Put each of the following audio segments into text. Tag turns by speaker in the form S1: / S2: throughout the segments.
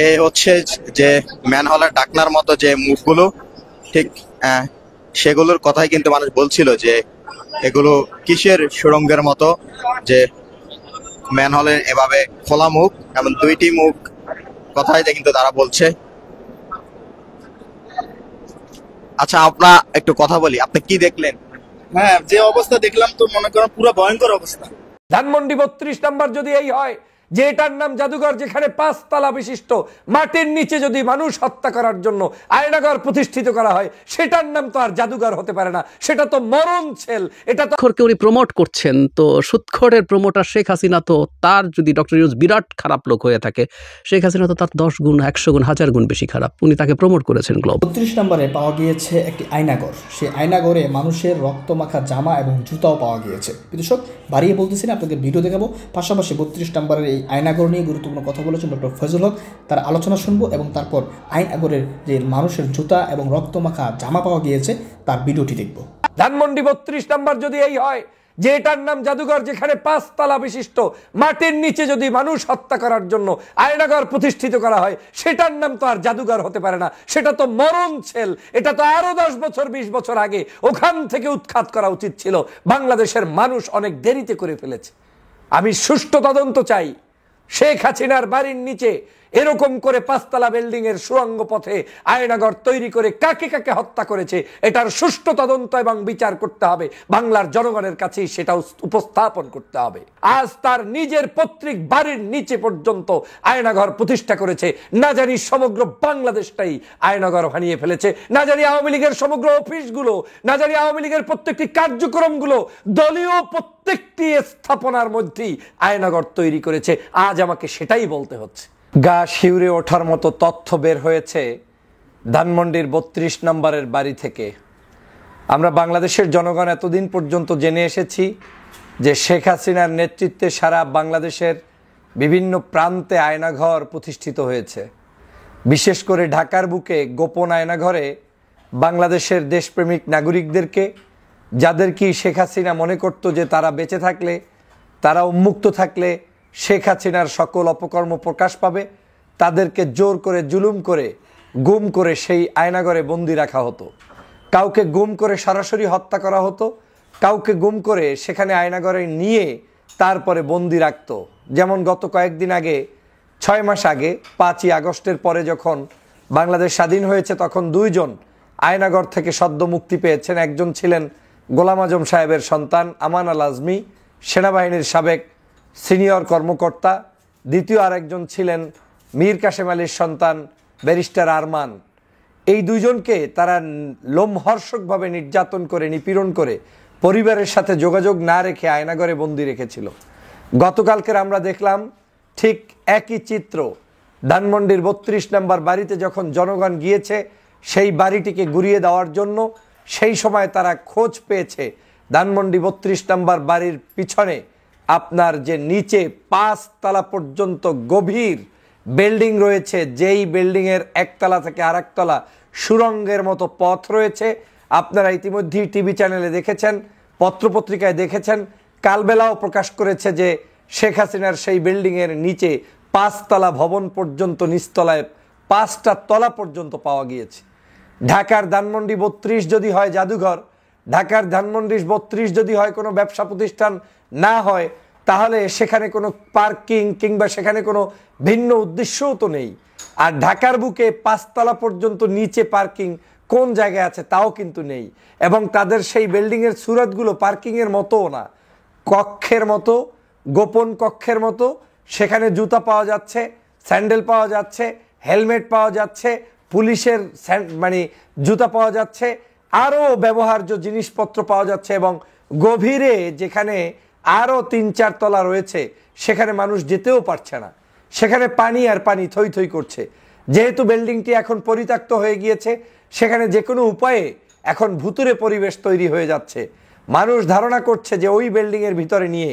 S1: এ হচ্ছে যে ম্যানহোলের ঢাকনার মতো যে মুখগুলো, ঠিক সেগুলোর কথাই কিন্তু মানুষ বলছিল যে এগুলো কিসের সুড়ঙ্গের মতো, যে ম্যানহোলের এভাবে খোলা মুখ এবং দুইটি মুখ, কথাই কিন্তু তারা বলছে। আচ্ছা, আপনার একটু কথা বলি, আপনি কি দেখলেন?
S2: হ্যাঁ, যে অবস্থা দেখলাম তো মনে করেন পুরো ভয়ঙ্কর অবস্থা।
S3: ধানমন্ডি 32 নম্বর যদি এই হয় যে এটার নাম জাদুঘর, যেখানে 5 তলা বিশিষ্ট মাটির নিচে যদি মানুষ হত্যা করার জন্য আয়নাঘর প্রতিষ্ঠিত করা হয়, সেটার নাম তো আর জাদুঘর হতে পারে না, সেটা তো মরণ ছেল। এটা তো
S4: সুৎখোরকে উনি প্রমোট করছেন, তো সুৎখোরের প্রমোটার শেখ হাসিনা, তো তার যদি ডক্টর ইউনূস বিরাট খারাপ লোক হয়ে থাকে, শেখ হাসিনা তো তার 10 গুণ 100 গুণ 1000 গুণ বেশি খারাপ, উনি তাকে প্রমোট করেছেন। গ্লোব
S5: 32 নম্বরে পাওয়া গিয়েছে একটি আয়নাঘর। সেই আয়নাঘরে মানুষের রক্তমাখা জামা এবং জুতাও পাওয়া গিয়েছে। দর্শক, বাড়িয়ে বলতেছি না, আপনাদের ভিডিও দেখাবো। পাশাপাশি 32 নম্বরের এই আয়নাঘর নিয়ে গুরুত্বপূর্ণ কথা বলেছেন ডক্টর ফয়জুল হক, তার আলোচনা শুনবো এবং তারপর আয়নাঘরের যে মানুষের জুতা এবং রক্তমাখা জামা পাওয়া গিয়েছে তার ভিডিওটি দেখব।
S3: ধানমন্ডি 32 নম্বর যদি এই হয় যে এটার নাম জাদুঘর, যেখানে 5 তলা বিশিষ্ট মাটির নিচে যদি মানুষ হত্যা করার জন্য আয়নাঘর প্রতিষ্ঠিত করা হয়, সেটার নাম তো আর জাদুঘর হতে পারে না, সেটা তো মরণ ছেল। এটা তো আরো 10 বছর 20 বছর আগে ওখান থেকে উৎখাত করা উচিত ছিল। বাংলাদেশের মানুষ অনেক দেরিতে করে ফেলেছে। আমি সুষ্ঠু তদন্ত চাই। শেখ হাসিনার বাড়ির নিচে এরকম করে 5 তলা বিল্ডিং এর সুড়ঙ্গ পথে আয়নাঘর তৈরি করে কাকে কাকে হত্যা করেছে, এটার সুষ্ঠু তদন্ত এবং বিচার করতে হবে। বাংলার জনগণের কাছে সেটা উপস্থাপন করতে হবে। আজ তার নিজের পৈতৃক বাড়ির নিচে পর্যন্ত আয়নাঘর প্রতিষ্ঠা করেছে। না জানি সমগ্র বাংলাদেশটাই আয়নাঘর বানিয়ে ফেলেছে। না জানি আওয়ামী লীগের সমগ্র অফিসগুলো, না জানি আওয়ামী লীগের প্রত্যেকটি কার্যক্রমগুলো দলীয় প্রত্যেকটি স্থাপনার মধ্যেই আয়নাঘর তৈরি করেছে। আজ আমাকে সেটাই বলতে হচ্ছে। গা শিউরে ওঠার মতো তথ্য বের হয়েছে ধানমন্ডির 32 নম্বরের বাড়ি থেকে। আমরা বাংলাদেশের জনগণ এতদিন পর্যন্ত জেনে এসেছি যে শেখ হাসিনার নেতৃত্বে সারা বাংলাদেশের বিভিন্ন প্রান্তে আয়নাঘর প্রতিষ্ঠিত হয়েছে। বিশেষ করে ঢাকার বুকে গোপন আয়নাঘরে বাংলাদেশের দেশপ্রেমিক নাগরিকদেরকে, যাদের কি শেখ হাসিনা মনে করত যে তারা বেঁচে থাকলে, তারা উন্মুক্ত থাকলে শেখ হাসিনার সকল অপকর্ম প্রকাশ পাবে, তাদেরকে জোর করে জুলুম করে গুম করে সেই আয়নাঘরে বন্দি রাখা হতো। কাউকে গুম করে সরাসরি হত্যা করা হতো, কাউকে গুম করে সেখানে আয়নাঘরে নিয়ে তারপরে বন্দি রাখত। যেমন গত কয়েকদিন আগে, 6 মাস আগে 5ই আগস্টের পরে যখন বাংলাদেশ স্বাধীন হয়েছে, তখন 2 জন আয়নাঘর থেকে সদ্য মুক্তি পেয়েছেন। একজন ছিলেন গোলাম আজম সাহেবের সন্তান আমান আল আজমি, সেনাবাহিনীর সাবেক সিনিয়র কর্মকর্তা। দ্বিতীয় আরেকজন ছিলেন মীর কাসেম আলীর সন্তান ব্যারিস্টার আরমান। এই 2 জনকে তারা লোমহর্ষকভাবে নির্যাতন করে, নিপীড়ন করে, পরিবারের সাথে যোগাযোগ না রেখে আয়নাঘরে বন্দি রেখেছিল। গতকালকের আমরা দেখলাম ঠিক একই চিত্র। ধানমন্ডির 32 নম্বর বাড়িতে যখন জনগণ গিয়েছে সেই বাড়িটিকে গুড়িয়ে দেওয়ার জন্য, সেই সময় তারা খোঁজ পেয়েছে ধানমন্ডি 32 নম্বর বাড়ির পিছনে আপনার যে নিচে 5 তলা পর্যন্ত গভীর বিল্ডিং রয়েছে, যেই বিল্ডিংয়ের 1 তলা থেকে আরেক তলা সুড়ঙ্গের মতো পথ রয়েছে। আপনারা ইতিমধ্যেই টিভি চ্যানেলে দেখেছেন, পত্রপত্রিকায় দেখেছেন, কালবেলাও প্রকাশ করেছে যে শেখ হাসিনার সেই বিল্ডিংয়ের নিচে 5 তলা ভবন পর্যন্ত, নিচতলায় 5টা তলা পর্যন্ত পাওয়া গিয়েছে। ঢাকার ধানমন্ডি 32 যদি হয় জাদুঘর, ঢাকার ধানমন্ডি 32 যদি হয় কোনো ব্যবসা প্রতিষ্ঠান না হয়, তাহলে সেখানে কোনো পার্কিং কিংবা সেখানে কোনো ভিন্ন উদ্দেশ্যও তো নেই। আর ঢাকার বুকে 5 তলা পর্যন্ত নিচে পার্কিং কোন জায়গায় আছে তাও কিন্তু নেই। এবং তাদের সেই বিল্ডিংয়ের সুরতগুলো পার্কিংয়ের মতোও না, কক্ষের মতো, গোপন কক্ষের মতো। সেখানে জুতা পাওয়া যাচ্ছে, স্যান্ডেল পাওয়া যাচ্ছে, হেলমেট পাওয়া যাচ্ছে, পুলিশের মানে জুতা পাওয়া যাচ্ছে, আরও ব্যবহার্য জিনিসপত্র পাওয়া যাচ্ছে। এবং গভীরে যেখানে আরও 3-4 তলা রয়েছে, সেখানে মানুষ যেতেও পারছে না, সেখানে পানি আর পানি থই থই করছে। যেহেতু বিল্ডিংটি এখন পরিত্যক্ত হয়ে গিয়েছে, সেখানে যে কোনো উপায়ে এখন ভুতুরে পরিবেশ তৈরি হয়ে যাচ্ছে। মানুষ ধারণা করছে যে ওই বিল্ডিংয়ের ভিতরে নিয়ে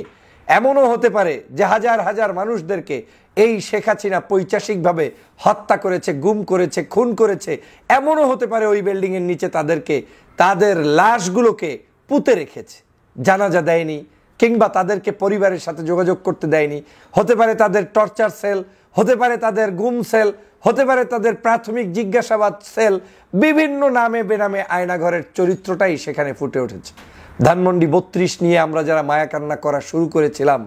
S3: এমনও হতে পারে যে হাজার হাজার মানুষদেরকে এই শেখ হাসিনা পৈশাচিকভাবে হত্যা করেছে, গুম করেছে, খুন করেছে। এমনও হতে পারে ওই বিল্ডিংয়ের নিচে তাদেরকে, তাদের লাশগুলোকে পুঁতে রেখেছে, জানাজা দেয়নি, কিংবা তাদেরকে পরিবারের সাথে যোগাযোগ করতে দেয়নি। হতে পারে তাদের টর্চার সেল, হতে পারে তাদের গুম সেল, হতে পারে তাদের প্রাথমিক জিজ্ঞাসাবাদ সেল, বিভিন্ন নামে বেনামে আয়নাঘরের চরিত্রটাই সেখানে ফুটে উঠেছে। ধানমন্ডি 32 নিয়ে আমরা যারা মায়াকান্না করা শুরু করেছিলাম,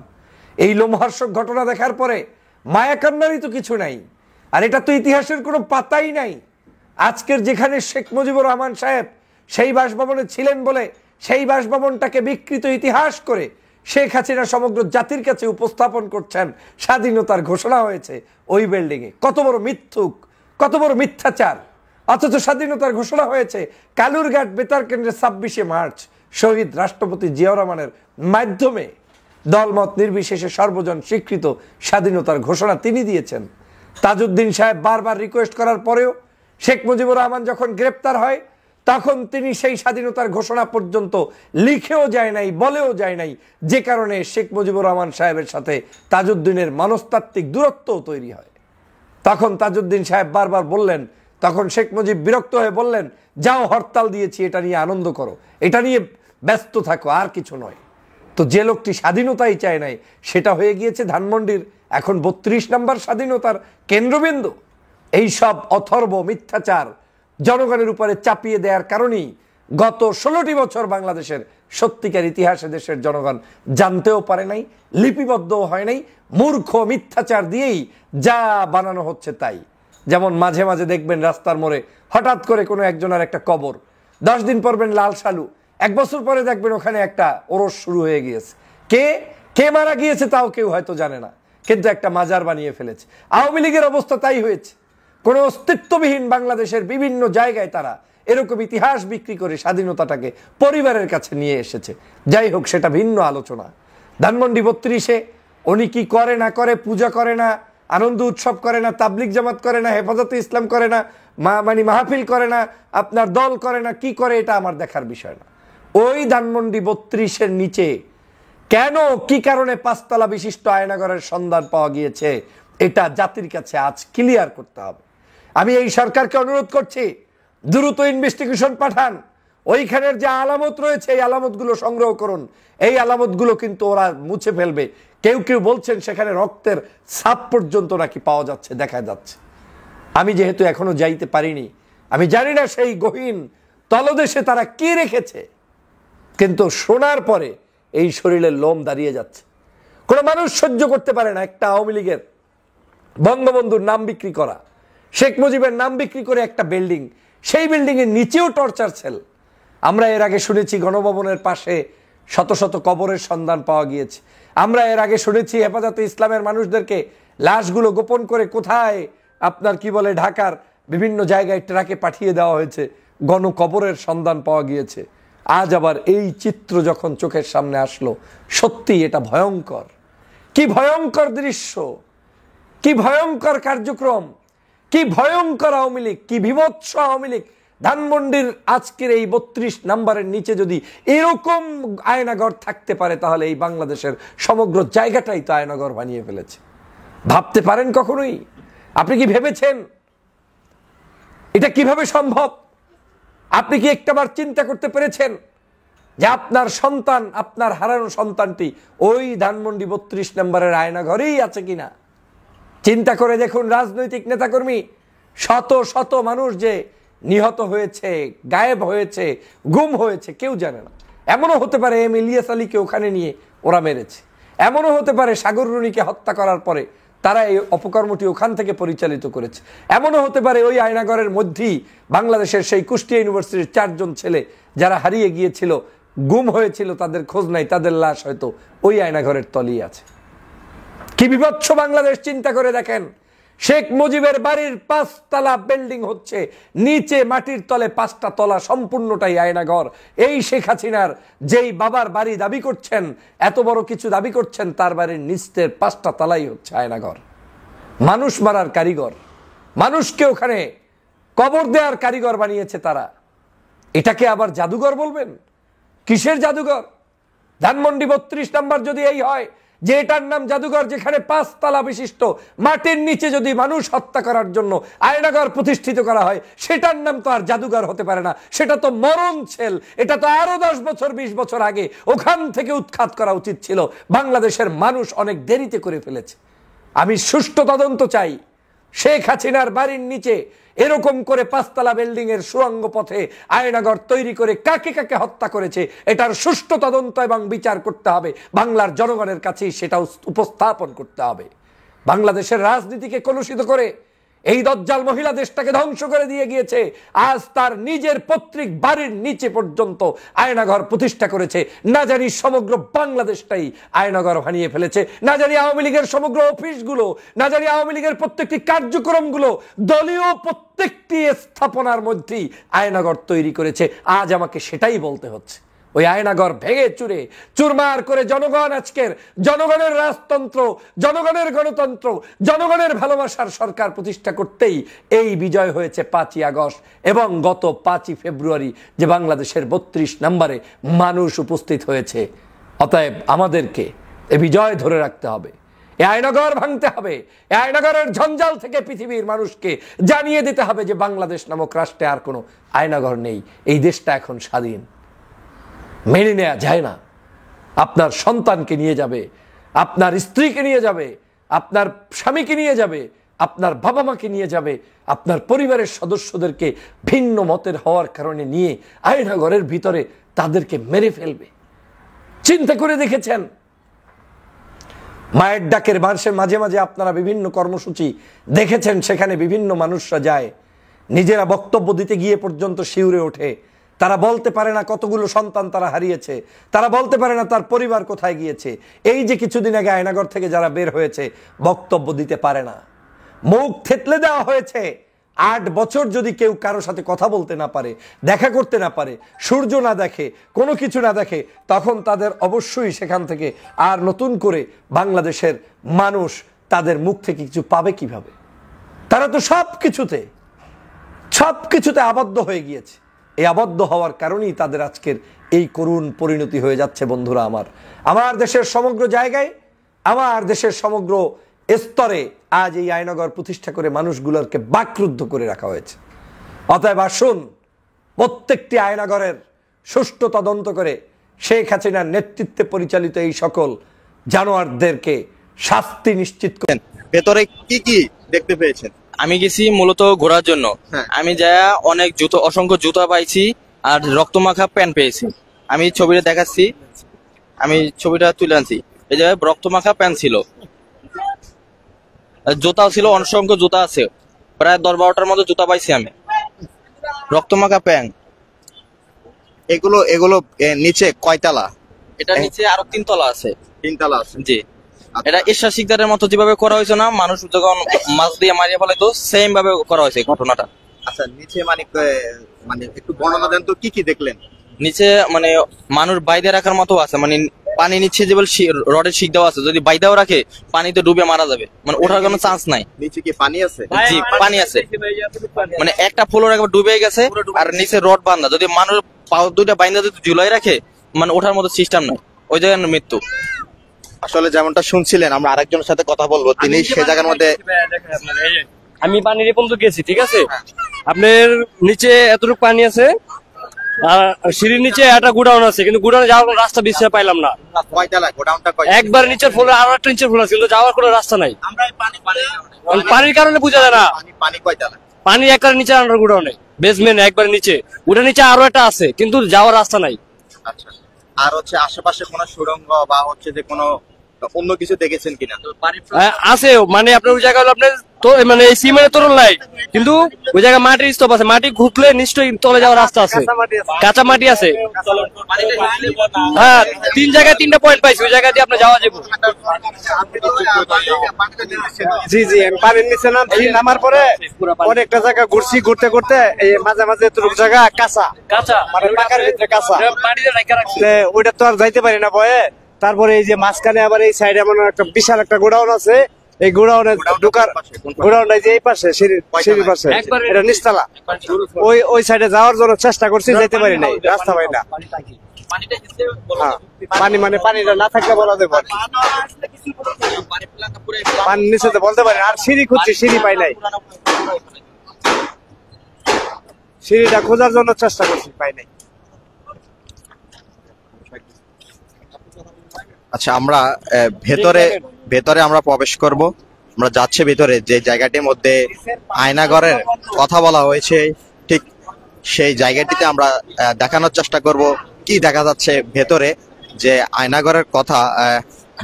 S3: এই লোমহর্ষক ঘটনা দেখার পরে মায়াকান্নারই তো কিছু নাই, আর এটা তো ইতিহাসের কোনো পাতাই নাই। আজকের যেখানে শেখ মুজিবুর রহমান সাহেব সেই বাসভবনে ছিলেন বলে সেই বাসভবনটাকে বিকৃত ইতিহাস করে শেখ হাসিনা সমগ্র জাতির কাছে উপস্থাপন করছেন স্বাধীনতার ঘোষণা হয়েছে ওই বিল্ডিংয়ে। কত বড় মিথ্যুক, কত বড় মিথ্যাচার! অথচ স্বাধীনতার ঘোষণা হয়েছে কালুরঘাট বেতার কেন্দ্রে 26শে মার্চ শহীদ রাষ্ট্রপতি জিয়াউর রহমানের মাধ্যমে। দলমত নির্বিশেষে সর্বজন স্বীকৃত স্বাধীনতার ঘোষণা তিনি দিয়েছেন। তাজউদ্দিন সাহেব বারবার রিকোয়েস্ট করার পরেও শেখ মুজিবুর রহমান যখন গ্রেপ্তার হয় তখন তিনি সেই স্বাধীনতার ঘোষণা পর্যন্ত লিখেও যায় নাই, বলেও যায় নাই, যে কারণে শেখ মুজিবুর রহমান সাহেবের সাথে তাজউদ্দিনের মনস্তাত্ত্বিক দূরত্বও তৈরি হয়। তখন তাজউদ্দিন সাহেব বারবার বললেন, তখন শেখ মুজিব বিরক্ত হয়ে বললেন, যাও হরতাল দিয়েছি, এটা নিয়ে আনন্দ করো, এটা নিয়ে ব্যস্ত থাকো, আর কিছু নয়। তো যে লোকটি স্বাধীনতাই চায় নাই সেটা হয়ে গিয়েছে ধানমন্ডির এখন 32 নম্বর স্বাধীনতার কেন্দ্রবিন্দু। এই সব অথর্ব মিথ্যাচার জনগণের উপরে চাপিয়ে দেওয়ার কারণেই গত 16টি বছর বাংলাদেশের সত্যিকার ইতিহাসে দেশের জনগণ জানতেও পারে নাই, লিপিবদ্ধও হয় নাই। মূর্খ মিথ্যাচার দিয়েই যা বানানো হচ্ছে তাই। যেমন মাঝে মাঝে দেখবেন রাস্তার মোড়ে হঠাৎ করে কোনো একজনের একটা কবর, 10 দিন পরবেন লাল সালু, 1 বছর পরে দেখবেন ওখানে একটা ওরস শুরু হয়ে গিয়েছে। কে মারা গিয়েছে তাও কেউ হয়তো জানে না, কিন্তু একটা মাজার বানিয়ে ফেলেছে। আওয়ামী লীগের অবস্থা তাই হয়েছে। কোনো অস্তিত্ববিহীন বাংলাদেশের বিভিন্ন জায়গায় তারা এরকম ইতিহাস বিক্রি করে স্বাধীনতাটাকে পরিবারের কাছে নিয়ে এসেছে। যাই হোক, সেটা ভিন্ন আলোচনা। ধানমন্ডি 32-এ উনি কি করে না করে, পূজা করে না, আনন্দ উৎসব করে না, তাবলিগ জামাত করে না, হেফাজতে ইসলাম করে না, মাহফিল করে না, আপনার দল করে না, কি করে এটা আমার দেখার বিষয় না। ওই ধানমন্ডি 32-এর নিচে কেন, কি কারণে 5 তলা বিশিষ্ট আয়নাঘরের সন্ধান পাওয়া গিয়েছে, এটা জাতির কাছে আজ ক্লিয়ার করতে হবে। আমি এই সরকারকে অনুরোধ করছি, দ্রুত ইনভেস্টিগেশন পাঠান। ওইখানের যে আলামত রয়েছে এই আলামতগুলো সংগ্রহ করুন। এই আলামতগুলো কিন্তু ওরা মুছে ফেলবে। কেউ কেউ বলছেন সেখানে রক্তের ছাপ পর্যন্ত নাকি পাওয়া যাচ্ছে, দেখা যাচ্ছে। আমি যেহেতু এখনো যাইতে পারিনি, আমি জানি না সেই গহীন তলদেশে তারা কি রেখেছে, কিন্তু শোনার পরে এই শরীরের লোম দাঁড়িয়ে যাচ্ছে। কোনো মানুষ সহ্য করতে পারে না একটা আওয়ামী লীগের বঙ্গবন্ধুর নাম বিক্রি করা, শেখ মুজিবের নাম বিক্রি করে একটা বিল্ডিং, সেই বিল্ডিং এর নিচেও টর্চার সেল। আমরা এর আগে শুনেছি গণভবনের পাশে শত শত কবরের সন্ধান পাওয়া গিয়েছে। আমরা এর আগে শুনেছি হেফাজতে ইসলামের মানুষদেরকে লাশগুলো গোপন করে কোথায় আপনার কি বলে ঢাকার বিভিন্ন জায়গায় ট্রাকে পাঠিয়ে দেওয়া হয়েছে, গণকবরের সন্ধান পাওয়া গিয়েছে। আজ আবার এই চিত্র যখন চোখের সামনে আসলো, সত্যি এটা ভয়ঙ্কর। কি ভয়ঙ্কর দৃশ্য, কি ভয়ঙ্কর কার্যক্রম, কি ভয়ঙ্কর আওয়ামী লীগ, কি বিভৎস আওয়ামী লীগ। ধানমন্ডির আজকের এই 32 নম্বরের নিচে যদি এরকম আয়নাঘর থাকতে পারে, তাহলে এই বাংলাদেশের সমগ্র জায়গাটাই তো আয়নাঘর বানিয়ে ফেলেছে। ভাবতে পারেন কখনোই? আপনি কি ভেবেছেন এটা কিভাবে সম্ভব? আপনি কি একটাবার চিন্তা করতে পেরেছেন যে আপনার সন্তান, আপনার হারানো সন্তানটি ওই ধানমন্ডি 32 নম্বরের আয়নাঘরেই আছে কিনা? চিন্তা করে দেখুন, রাজনৈতিক নেতাকর্মী, শত শত মানুষ যে নিহত হয়েছে, গায়েব হয়েছে, গুম হয়েছে, কেউ জানে না। এমনও হতে পারে এম ইলিয়াস আলীকে ওখানে নিয়ে ওরা মেরেছে। এমনও হতে পারে সাগর রুনিকে হত্যা করার পরে তারা এই অপকর্মটি ওখান থেকে পরিচালিত করেছে। এমনও হতে পারে ওই আয়নাঘরের মধ্যেই বাংলাদেশের সেই কুষ্টিয়া ইউনিভার্সিটির 4 জন ছেলে যারা হারিয়ে গিয়েছিল, গুম হয়েছিল, তাদের খোঁজ নাই, তাদের লাশ হয়তো ওই আয়নাঘরের তলেই আছে। কি বিভৎস বাংলাদেশ! চিন্তা করে দেখেন, শেখ মুজিবের বাড়ির 5 তলা বিল্ডিং হচ্ছে, নিচে মাটির তলে 5টা তলা, সম্পূর্ণটাই আয়নাঘর। এই শেখ হাসিনার যেই বাবার বাড়ি দাবি করছেন, এত বড় কিছু দাবি করছেন, তার বাড়ির নিচের 5টা তলাই হচ্ছে আয়নাঘর। মানুষ মারার কারিগর, মানুষকে ওখানে কবর দেওয়ার কারিগর বানিয়েছে তারা। এটাকে আবার জাদুঘর বলবেন? কিসের জাদুঘর? ধানমন্ডি 32 নম্বর যদি এই হয় যে এটার নাম জাদুঘর, যেখানে 5 তলা বিশিষ্ট মাটির নিচে যদি মানুষ হত্যা করার জন্য আয়নাঘর প্রতিষ্ঠিত করা হয়, সেটার নাম তো আর জাদুঘর হতে পারে না, সেটা তো মরণ ছেল। এটা তো আরো 10 বছর 20 বছর আগে ওখান থেকে উৎখাত করা উচিত ছিল। বাংলাদেশের মানুষ অনেক দেরিতে করে ফেলেছে। আমি সুষ্ঠু তদন্ত চাই। শেখ হাসিনার বাড়ির নিচে এরকম করে 5 তলা বিল্ডিং এর সুড়ঙ্গ পথে আয়নাগর তৈরি করে কাকে কাকে হত্যা করেছে এটার সুষ্ঠু তদন্ত এবং বিচার করতে হবে। বাংলার জনগণের কাছেই সেটা উপস্থাপন করতে হবে। বাংলাদেশের রাজনীতিকে কলুষিত করে এই দজ্জাল মহিলা দেশটাকে ধ্বংস করে দিয়ে গিয়েছে। আজ তার নিজের পৈতৃক বাড়ির নিচে পর্যন্ত আয়নাঘর প্রতিষ্ঠা করেছে। না জানি সমগ্র বাংলাদেশটাই আয়নাঘর বানিয়ে ফেলেছে। না জানি আওয়ামী লীগের সমগ্র অফিসগুলো, না জানি আওয়ামী লীগের প্রত্যেকটি কার্যক্রমগুলো দলীয় প্রত্যেকটি স্থাপনার মধ্যেই আয়নাঘর তৈরি করেছে। আজ আমাকে সেটাই বলতে হচ্ছে। ওই আয়নাঘর ভেঙে চুরে চুরমার করে জনগণ আজকের জনগণের রাজতন্ত্র, জনগণের গণতন্ত্র, জনগণের ভালোবাসার সরকার প্রতিষ্ঠা করতেই এই বিজয় হয়েছে 5ই আগস্ট এবং গত 5ই ফেব্রুয়ারি যে বাংলাদেশের 32 নম্বরে মানুষ উপস্থিত হয়েছে। অতএব আমাদেরকে এই বিজয় ধরে রাখতে হবে। এই আয়নাঘর ভাঙতে হবে। এই আয়নাঘরের ঝঞ্ঝাল থেকে পৃথিবীর মানুষকে জানিয়ে দিতে হবে যে বাংলাদেশ নামক রাষ্ট্রে আর কোনো আয়নাঘর নেই। এই দেশটা এখন স্বাধীন। মেনে নেওয়া যায় না। আপনার সন্তানকে নিয়ে যাবে, আপনার স্ত্রীকে নিয়ে যাবে, আপনার স্বামীকে নিয়ে যাবে, আপনার বাবা মাকে নিয়ে যাবে, আপনার পরিবারের সদস্যদেরকে ভিন্ন মতের হওয়ার কারণে নিয়ে আয়নাঘরের ভিতরে তাদেরকে মেরে ফেলবে। চিন্তা করে দেখেছেন? মায়ের ডাকের মাঝে মাঝে আপনারা বিভিন্ন কর্মসূচি দেখেছেন, সেখানে বিভিন্ন মানুষরা যায়, নিজেরা বক্তব্য দিতে গিয়ে পর্যন্ত শিউরে ওঠে। তারা বলতে পারে না কতগুলো সন্তান তারা হারিয়েছে, তারা বলতে পারে না তার পরিবার কোথায় গিয়েছে। এই যে কিছুদিন আগে আয়নাঘর থেকে যারা বের হয়েছে বক্তব্য দিতে পারে না, মুখ থেতলে দেওয়া হয়েছে। 8 বছর যদি কেউ কারো সাথে কথা বলতে না পারে, দেখা করতে না পারে, সূর্য না দেখে, কোনো কিছু না দেখে, তখন তাদের অবশ্যই সেখান থেকে আর নতুন করে বাংলাদেশের মানুষ তাদের মুখ থেকে কিছু পাবে কিভাবে? তারা তো সব কিছুতে আবদ্ধ হয়ে গিয়েছে। এই আবদ্ধ হওয়ার কারণেই তাদের আজকের এই করুণ পরিণতি হয়ে যাচ্ছে। বন্ধুরা আমার দেশের সমগ্র জায়গায়, আমার দেশের সমগ্র স্তরে আজ এই আয়নাঘর প্রতিষ্ঠা করে মানুষগুলোকে বাকরুদ্ধ করে রাখা হয়েছে। অতএব আসুন প্রত্যেকটি আয়নাঘরের সুষ্ঠু তদন্ত করে শেখ হাসিনার নেতৃত্বে পরিচালিত এই সকল জানোয়ারদেরকে শাস্তি নিশ্চিত করেন।
S1: ভেতরে কি কি দেখতে পেয়েছেন?
S6: আমি গেছি মূলত ঘোরার জন্য। আমি যায়া অনেক অসংখ্য জুতা পাইছি আর রক্তমাখা প্যান্ট পেয়েছি। আমি ছবিটা দেখাচ্ছি, আমি ছবিটা তুলে আনছি। এই জায়গায় রক্তমাখা প্যান্ট ছিল, জুতাও ছিল, অসংখ্য জুতা আছে, প্রায় 10-12টার মতো জুতা পাইছি আমি। রক্তমাখা প্যান্ট।
S1: এগুলো নিচে কয়তলা?
S6: এটা নিচে আরো 3 তলা আছে।
S1: 3 তলা আছে।
S6: জি, এটা ঈর্ষা শিকদারের মতো যেভাবে করা হয়েছে না, মানুষ যখন মাছ দিয়ে মারিয়ে ফেলে তো সেম ভাবে করা হয়েছে ঘটনাটা।
S1: আচ্ছা, নিচে মানে একটু বর্ণনা দেন তো, কি কি দেখলেন?
S6: নিচে মানে মানুষ বাইদে রাখার মতো আছে, মানে পানি নিচে যে রডের শিক দেওয়া আছে, যদি বাইদাও রাখে পানিতে ডুবে মারা যাবে, মানে ওঠার কোনো চান্স নাই।
S1: নিচে কি পানি আছে?
S6: জি, পানি আছে, মানে একটা ফ্লোর একবার ডুবে গেছে আর নিচে রড বান্ধা, যদি মানুষ পাও 2টা বাইন্দা যদি ঝুলাই রাখে, মানে ওঠার মতো সিস্টেম নাই, ওই জায়গায় মৃত্যু।
S1: আসলে যেমনটা শুনছিলেন, আমরা আরেকজনের সাথে কথা বলবো, তিনি সে জায়গার মধ্যে।
S7: আমি পানির পর্যন্ত গেছি, ঠিক আছে? আপনার নিচে এতটুকু পানি আছে আর সিঁড়ির নিচে একটা গোডাউন আছে, কিন্তু গোডাউনে যাওয়ার কোনো রাস্তা বেশি পাইলাম না।
S1: কয়তলা গোডাউনটা?
S7: একবার নিচের ফ্লোরে আরো একটা নিচের ফ্লোর আছে, কিন্তু যাওয়ার কোনো রাস্তা নাই। পানির কারণে বোঝা যায় না।
S1: পানি কয়তলা?
S7: পানি একবার নিচে আন্ডার গোডাউনে বেসমেন্ট একবার নিচে, ওটা নিচে আরো একটা আছে, কিন্তু যাওয়ার রাস্তা নাই।
S1: আচ্ছা, আর হচ্ছে আশেপাশে কোনো সুড়ঙ্গ বা হচ্ছে যে কোনো অন্য কিছু দেখেছেন কিনা?
S7: আছে, মানে আপনার ওই জায়গা হলো আপনার তো মানে এই সিমেন্টের তোরণ নাই, কিন্তু ওই জায়গায় মাটির স্তূপ আছে, মাটি ঘুরলে নিশ্চয়ই তলে যাওয়ার রাস্তা আছে, কাঁচা মাটি আছে। হ্যাঁ, 3 জায়গায় 3টা পয়েন্ট পাইছি, ওই জায়গা দিয়ে আপনি যাওয়া যাবে।
S8: জি জি, আমি পানির নিচে নামার পরে অনেকটা জায়গা ঘুরছি, ঘুরতে ঘুরতে এই মাঝে মাঝে এতটুকু জায়গা কাঁচা মানে পাকার ভিতরে কাঁচা, ওইটা তো আর যাইতে পারি না ভয়ে। তারপরে এই যে মাঝখানে আবার এই সাইডে এমন একটা বিশাল একটা গোডাউন আছে, এই গোডাউনে ঢোকার, গোডাউনটা যে এই পাশে সিঁড়ির পাশে, এটা নিচতলা, ওই সাইডে যাওয়ার জন্য চেষ্টা করছি, যাইতে পারি নাই, রাস্তা পাই না। হ্যাঁ, পানি মানে পানিটা না থাকলে বলা যাবে, পানি নিচে তো বলতে পারি। আর সিঁড়ি খুঁজছি, সিঁড়ি পাই নাই, সিঁড়িটা খোঁজার জন্য চেষ্টা করছি, পাই নাই।
S1: আচ্ছা, আমরা ভেতরে আমরা প্রবেশ করব। আমরা যাচ্ছে ভিতরে, যে জায়গাটির মধ্যে আয়নাঘরের কথা বলা হয়েছে, ঠিক সেই জায়গাটিতে আমরা দেখানোর চেষ্টা করব কি দেখা যাচ্ছে ভেতরে। যে আয়নাঘরের কথা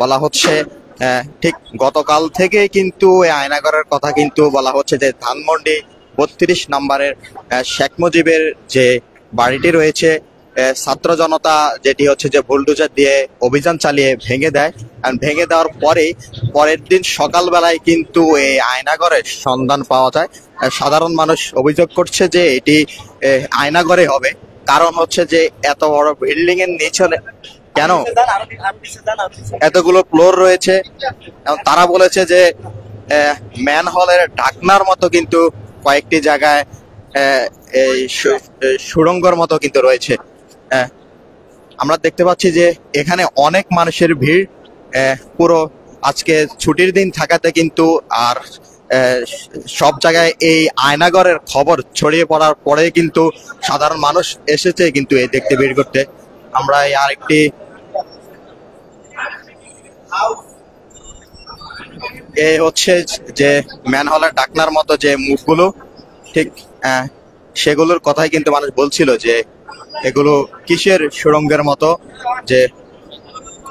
S1: বলা হচ্ছে, ঠিক গতকাল থেকে কিন্তু এই আয়নাঘরের কথা কিন্তু বলা হচ্ছে যে ধানমন্ডি 32 নম্বরের শেখ মুজিবের যে বাড়িটি রয়েছে, ছাত্র জনতা যেটি হচ্ছে যে বুলডোজার দিয়ে অভিযান চালিয়ে ভেঙে দেয়। আর ভেঙে দেওয়ার পরের দিন সকালবেলায় কিন্তু এই আয়নাঘরের সন্ধান পাওয়া যায়। সাধারণ মানুষ অভিযোগ করছে যে এটি আয়নাঘরে হবে, কারণ হচ্ছে যে এত বড় বিল্ডিং এর নিচে কেন এতগুলো ফ্লোর রয়েছে। তারা বলেছে যে ম্যান হলের ঢাকনার মতো কিন্তু কয়েকটি জায়গায় এই সুড়ঙ্গর মতো কিন্তু রয়েছে। আমরা দেখতে পাচ্ছি যে এখানে অনেক মানুষের ভিড়, পুরো আজকে ছুটির দিন থাকাতে কিন্তু আর সব জায়গায় এই আয়নাঘরের খবর ছড়িয়ে পড়ার পরে কিন্তু সাধারণ মানুষ এসেছে কিন্তু এই দেখতে ভিড় করতে। আমরা এই আরেকটি এই হচ্ছে যে ম্যান হলের ঢাকনার মতো যে মুখগুলো, ঠিক সেগুলোর কথাই কিন্তু মানুষ বলছিল যে এগুলো কিসের সুড়ঙ্গের মতো, যে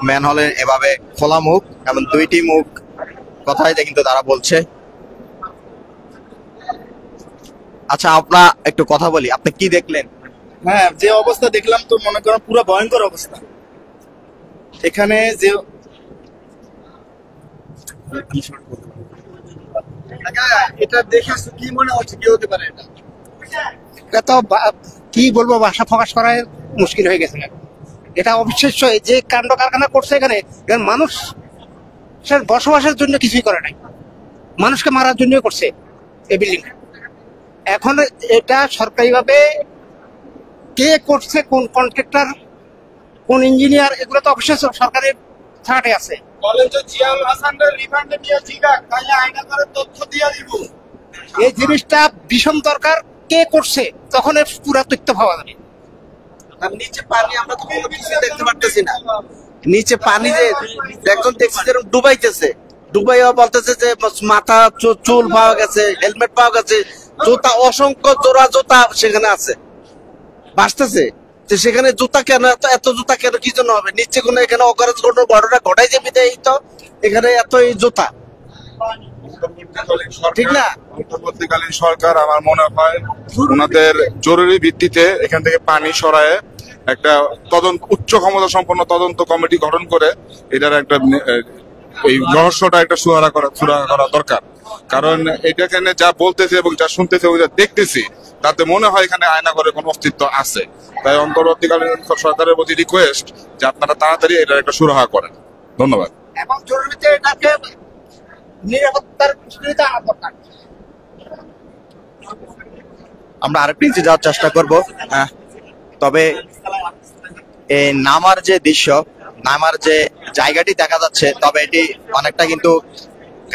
S1: ম্যান হলের এভাবে খোলা মুখ এবং দুইটি মুখ কথাই কিন্তু তারা বলছে। আচ্ছা, আপনার একটু কথা বলি, আপনি কি দেখলেন?
S2: হ্যাঁ, যে অবস্থা দেখলাম তো মনে করেন পুরো ভয়ঙ্কর অবস্থা। এখানে যে
S8: এটা দেখে কি মনে হচ্ছে কি হতে পারে? এটা তো কি বলবো, ভাষা প্রকাশ করা মুশকিল হয়ে গেছে। এটা অবিশ্বাস্য যে কাণ্ড কারখানা করছে এখানে। মানুষ বসবাসের জন্য কিছুই করে নাই, মানুষকে মারার জন্য করছে এই বিল্ডিং। এখন এটা সরকারিভাবে কে করছে, কোন কন্ট্রাক্টর, কোন ইঞ্জিনিয়ার, এগুলো তো অবশ্যই সরকারের ছাড়ে আছে। এই জিনিসটা ভীষণ দরকার, কে করছে তখন পুরা তথ্য পাওয়া যাবে।
S9: নিচে পানি আমরা তো কোনো কিছু দেখতে পারতেছি না। নিচে পানি যে একজন দেখছি যেরকম ডুবাইতেছে, ডুবাইয়া বলতেছে যে মাথা চুল পাওয়া গেছে, হেলমেট পাওয়া গেছে, জুতা অসংখ্য জোড়া জুতা সেখানে আছে ভাসতেছে। তো সেখানে জুতা কেন, এত জুতা কেন, কি জন্য হবে? নিচে কোনো এখানে অকারজ কোনো ঘটনা ঘটাই যাবে, তো এখানে এত জুতা ঠিক না।
S10: অন্তর্বর্তীকালীন সরকার আমার মনে হয় ওনাদের জরুরি ভিত্তিতে এখান থেকে পানি সরায়ে একটা উচ্চ ক্ষমতা সম্পন্ন তদন্ত কমিটি গঠন করে এটার একটা এই রহস্যটা একটা সুরাহা করা দরকার। কারণ এটা এখানে যা বলতেছে এবং যা শুনতেছে যা দেখতেছি তাতে মনে হয় এখানে আয়নাঘরের কোনো অস্তিত্ব আছে। তাই অন্তর্বর্তীকালীন সরকারের প্রতি রিকোয়েস্ট যে আপনারা তাড়াতাড়ি এটার একটা সুরাহা করেন। ধন্যবাদ।
S8: এবং জরুরিতে এটাকে নিরাপত্তার সুবিধা আনা দরকার।
S1: আমরা আরেকটু নিচে যাওয়ার চেষ্টা করব। তবে এই নামার যে দৃশ্য, নামার যে জায়গাটি দেখা যাচ্ছে, তবে এটি অনেকটা কিন্তু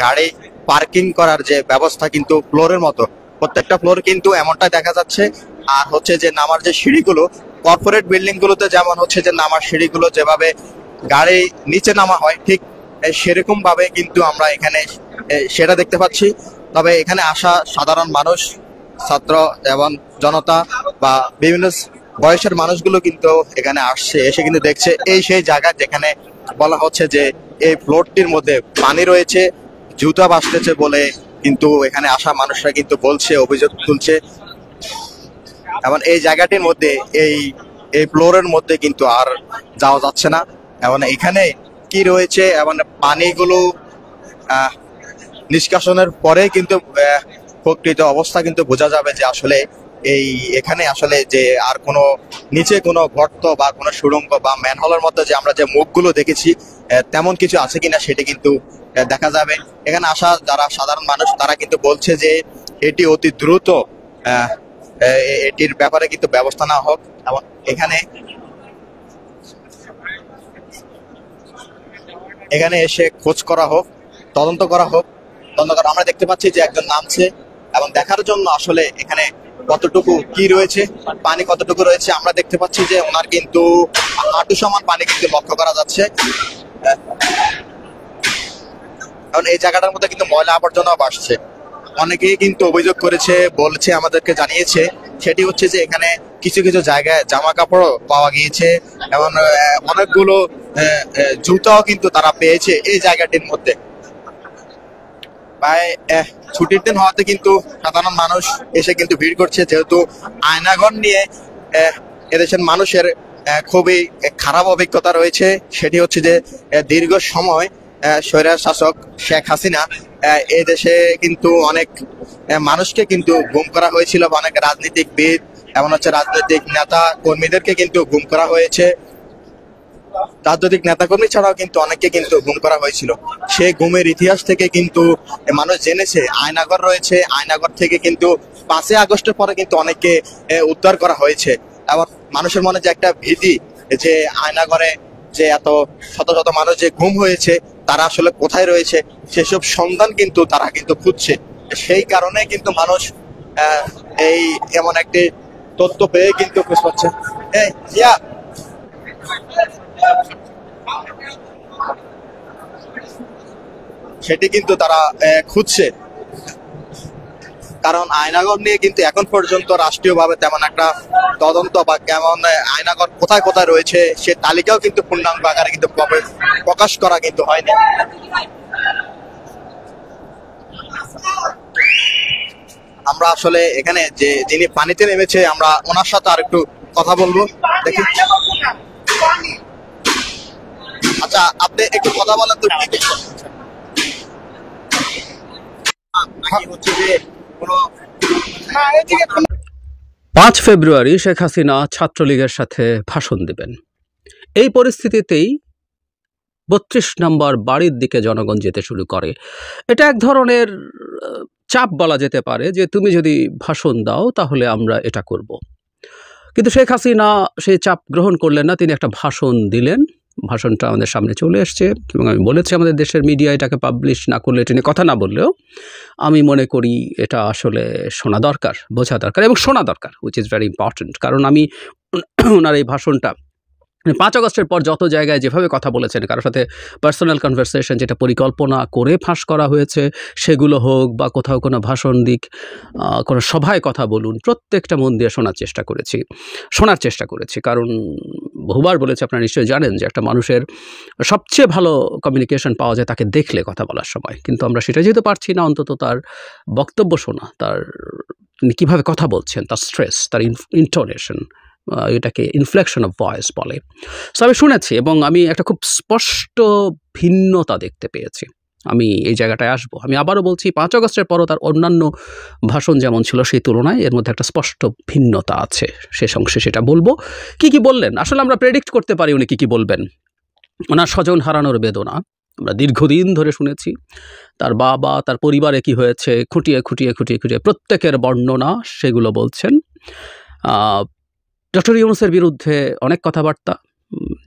S1: গাড়ি পার্কিং করার যে ব্যবস্থা কিন্তু ফ্লোরের মতো, প্রত্যেকটা ফ্লোর কিন্তু এমনটা দেখা যাচ্ছে। আর হচ্ছে যে নামার যে সিঁড়িগুলো, কর্পোরেট বিল্ডিং গুলোতে যেমন হচ্ছে যে নামার সিঁড়িগুলো যেভাবে গাড়ি নিচে নামা হয়, ঠিক সেরকম ভাবে কিন্তু আমরা এখানে সেটা দেখতে পাচ্ছি। তবে এখানে আসা সাধারণ মানুষ, ছাত্র এবং জনতা বা বিভিন্ন বয়সের মানুষগুলো কিন্তু এখানে আসছে, এসে কিন্তু দেখছে এই সেই জায়গা যেখানে বলা হচ্ছে যে এই ফ্লোরটির মধ্যে পানি রয়েছে, জুতা ভাসতেছে বলে কিন্তু এখানে আসা মানুষরা কিন্তু বলছে, অভিযোগ তুলছে। এবং এই জায়গাটির মধ্যে এই ফ্লোরের মধ্যে কিন্তু আর যাওয়া যাচ্ছে না। এবং এখানে কি রয়েছে এবং পানিগুলো নিষ্কাশনের পরে কিন্তু প্রকৃত অবস্থা কিন্তু বোঝা যাবে যে আসলে এখানে আসলে যে আর কোনো নিচে কোনো গর্ত বা কোনো সুড়ঙ্গ বা ম্যানহোলের মধ্যে যে আমরা যে মুখগুলো দেখেছি তেমন কিছু আছে কিনা সেটা কিন্তু দেখা যাবে। এখানে আসা যারা সাধারণ মানুষ তারা কিন্তু বলছে যে এটি অতি দ্রুত এটির ব্যাপারে কিন্তু ব্যবস্থা নেওয়া হোক এবং এখানে এসে খোঁজ করা হোক, তদন্ত করা হোক। আমরা দেখতে পাচ্ছি যে একজন নামছে এবং দেখার জন্য আসলে এখানে কতটুকু কি রয়েছে, পানি কতটুকু রয়েছে। আমরা দেখতে পাচ্ছি যে ওনার কিন্তু হাঁটু সমান পানি কিন্তু লক্ষ্য করা যাচ্ছে। কারণ এই জায়গাটার মধ্যে কিন্তু ময়লা আবর্জনাও আসছে। অনেকেই কিন্তু অভিযোগ করেছে, বলছে, আমাদেরকে জানিয়েছে, সেটি হচ্ছে যে এখানে কিছু কিছু জায়গায় জামা কাপড়ও পাওয়া গিয়েছে এবং অনেকগুলো জুতাও কিন্তু তারা পেয়েছে এই জায়গাটির মধ্যে। প্রায় ছুটির দিন হওয়াতে কিন্তু সাধারণ মানুষ এসে কিন্তু ভিড় করছে, যেহেতু আয়নাঘর নিয়ে এদেশের মানুষের খুবই খারাপ অভিজ্ঞতা রয়েছে। সেটি হচ্ছে যে দীর্ঘ সময় স্বৈরাচার শাসক শেখ হাসিনা এই দেশে কিন্তু অনেক মানুষকে কিন্তু গুম করা হয়েছিল, অনেক রাজনীতিকবিদ এমন হচ্ছে রাজনৈতিক নেতা কর্মীদেরকে কিন্তু গুম করা হয়েছে। রাজনৈতিক নেতাকর্মী ছাড়াও কিন্তু অনেককে কিন্তু গুম করা হয়েছিল। সেই গুমের ইতিহাস থেকে কিন্তু মানুষ জেনেছে আয়নাঘর রয়েছে, আয়নাঘর থেকে কিন্তু 5ই আগস্টের পরে কিন্তু অনেককে উদ্ধার করা হয়েছে। আবার মানুষের মনে যে একটা ভীতি যে আয়নাঘরে যে এত শত শত মানুষ যে গুম হয়েছে তারা আসলে কোথায় রয়েছে সেসব সন্ধান কিন্তু তারা কিন্তু খুঁজছে। সেই কারণে কিন্তু মানুষ এই এমন একটি তথ্য পেয়ে কিন্তু খুঁজ পাচ্ছে। সেটি কিন্তু তারা খুঁজছে, কারণ আয়নাঘর নিয়ে কিন্তু এখন পর্যন্ত রাষ্ট্রীয়ভাবে তেমন একটা তদন্ত বা কেমন আয়নাঘর কোথায় কোথায় রয়েছে সে তালিকাও কিন্তু পূর্ণাঙ্গ আকারে কিন্তু প্রকাশ করা কিন্তু হয়নি। আমরা আসলে এখানে যে যিনি পানিতে নেমেছে আমরা ওনার সাথে আর একটু কথা বলবো, দেখি। আচ্ছা, আপনি একটু কথা বলেন তো, কি হচ্ছে যে
S4: 5 ফেব্রুয়ারি শেখ হাসিনা ছাত্রলীগের সাথে ভাষণ দেবেন। এই পরিস্থিতিতেই 32 নম্বর বাড়ির দিকে জনগণ যেতে শুরু করে। এটা এক ধরনের চাপ বলা যেতে পারে যে তুমি যদি ভাষণ দাও তাহলে আমরা এটা করব। কিন্তু শেখ হাসিনা সেই চাপ গ্রহণ করলেন না, তিনি একটা ভাষণ দিলেন। ভাষণটা আমাদের সামনে চলে এসছে এবং আমি বলেছি আমাদের দেশের মিডিয়া এটাকে পাবলিশ না করলে, এটা নিয়ে কথা না বললেও আমি মনে করি এটা আসলে শোনা দরকার, বোঝা দরকার এবং শোনা দরকার, হুইচ ইজ ভেরি ইম্পর্টেন্ট। কারণ আমি ওনার এই ভাষণটা 5 আগস্টের পর যত জায়গায় যেভাবে কথা বলেছেন, কারোর সাথে পার্সোনাল কনভারসেশন যেটা পরিকল্পনা করে ফাঁস করা হয়েছে সেগুলো হোক বা কোথাও কোনো ভাষণ দিক, কোনো সভায় কথা বলুন, প্রত্যেকটা মন দিয়ে শোনার চেষ্টা করেছি। কারণ বহুবার বলেছে, আপনারা নিশ্চয়ই জানেন যে একটা মানুষের সবচেয়ে ভালো কমিউনিকেশন পাওয়া যায় তাকে দেখলে কথা বলার সময়। কিন্তু আমরা সেটা যেহেতু পারছি না, অন্তত তার বক্তব্য শোনা, তার তিনি কীভাবে কথা বলছেন, তার স্ট্রেস, তার ইন্টোনেশন, এটাকে ইনফ্লেকশন অফ ভয়েস বলে। সো আমি শুনেছি এবং আমি একটা খুব স্পষ্ট ভিন্নতা দেখতে পেয়েছি। আমি এই জায়গাটায় আসবো। আমি আবারও বলছি, 5 আগস্টের পরও তার অন্যান্য ভাষণ যেমন ছিল সেই তুলনায় এর মধ্যে একটা স্পষ্ট ভিন্নতা আছে। শেষ অংশে সেটা বলবো। কি বললেন আসলে আমরা প্রেডিক্ট করতে পারি উনি কি বলবেন। ওনার স্বজন হারানোর বেদনা আমরা দীর্ঘদিন ধরে শুনেছি। তার বাবা, তার পরিবারে কি হয়েছে খুঁটিয়ে প্রত্যেকের বর্ণনা সেগুলো বলছেন। ডক্টর ইউনূসের বিরুদ্ধে অনেক কথাবার্তা,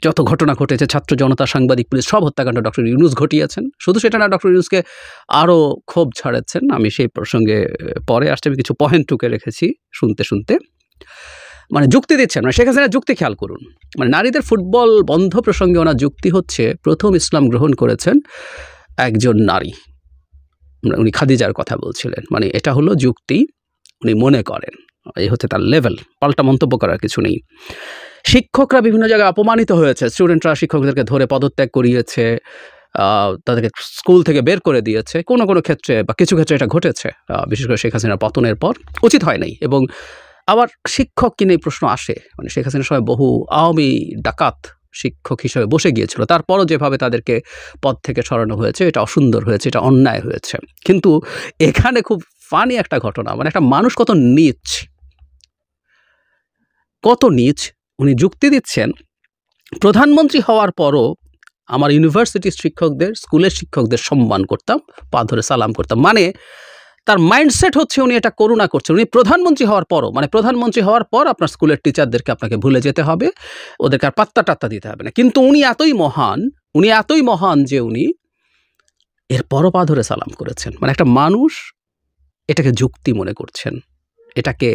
S4: যত ঘটনা ঘটেছে, ছাত্র জনতা, সাংবাদিক, পুলিশ, সব হত্যাকাণ্ড ডক্টর ইউনূস ঘটিয়েছেন। শুধু সেটা না, ডক্টর ইউনূসকে আরও ক্ষোভ ছাড়াচ্ছেন। আমি সেই প্রসঙ্গে পরে আসতে আমি কিছু পয়েন্ট টুকে রেখেছি শুনতে। মানে যুক্তি দিচ্ছেন, মানে শেখ হাসিনার যুক্তি খেয়াল করুন। মানে নারীদের ফুটবল বন্ধ প্রসঙ্গে ওনার যুক্তি হচ্ছে, প্রথম ইসলাম গ্রহণ করেছেন একজন নারী, উনি খাদিজার কথা বলছিলেন। মানে এটা হলো যুক্তি, উনি মনে করেন, এই হচ্ছে তার লেভেল, পাল্টা মন্তব্য করার কিছু নেই। শিক্ষকরা বিভিন্ন জায়গায় অপমানিত হয়েছে, স্টুডেন্টরা শিক্ষকদেরকে ধরে পদত্যাগ করিয়েছে, তাদেরকে স্কুল থেকে বের করে দিয়েছে। কোনো ক্ষেত্রে বা কিছু ক্ষেত্রে এটা ঘটেছে, বিশেষ করে শেখ হাসিনার পতনের পর। উচিত হয় নাই। এবং আবার শিক্ষক কিনে এই প্রশ্ন আসে, মানে শেখ হাসিনার সময় বহু আওয়ামী ডাকাত শিক্ষক হিসেবে বসে গিয়েছিল, তারপরও যেভাবে তাদেরকে পদ থেকে সরানো হয়েছে এটা অসুন্দর হয়েছে, এটা অন্যায় হয়েছে। কিন্তু এখানে খুব ফানি একটা ঘটনা, মানে একটা মানুষ কত নীচ উনি যুক্তি দিচ্ছেন, প্রধানমন্ত্রী হওয়ার পরও আমার ইউনিভার্সিটির শিক্ষকদের, স্কুলের শিক্ষকদের সম্মান করতাম, পা ধরে সালাম করতাম। মানে তার মাইন্ডসেট হচ্ছে উনি এটা করুণা করছেন। উনি প্রধানমন্ত্রী হওয়ার পরও, মানে প্রধানমন্ত্রী হওয়ার পর আপনার স্কুলের টিচারদেরকে আপনাকে ভুলে যেতে হবে, ওদেরকে আর পাত্তা টাত্তা দিতে হবে না। কিন্তু উনি এতই মহান যে উনি এরপরও পা ধরে সালাম করেছেন। মানে একটা মানুষ এটাকে যুক্তি মনে করছেন, এটাকে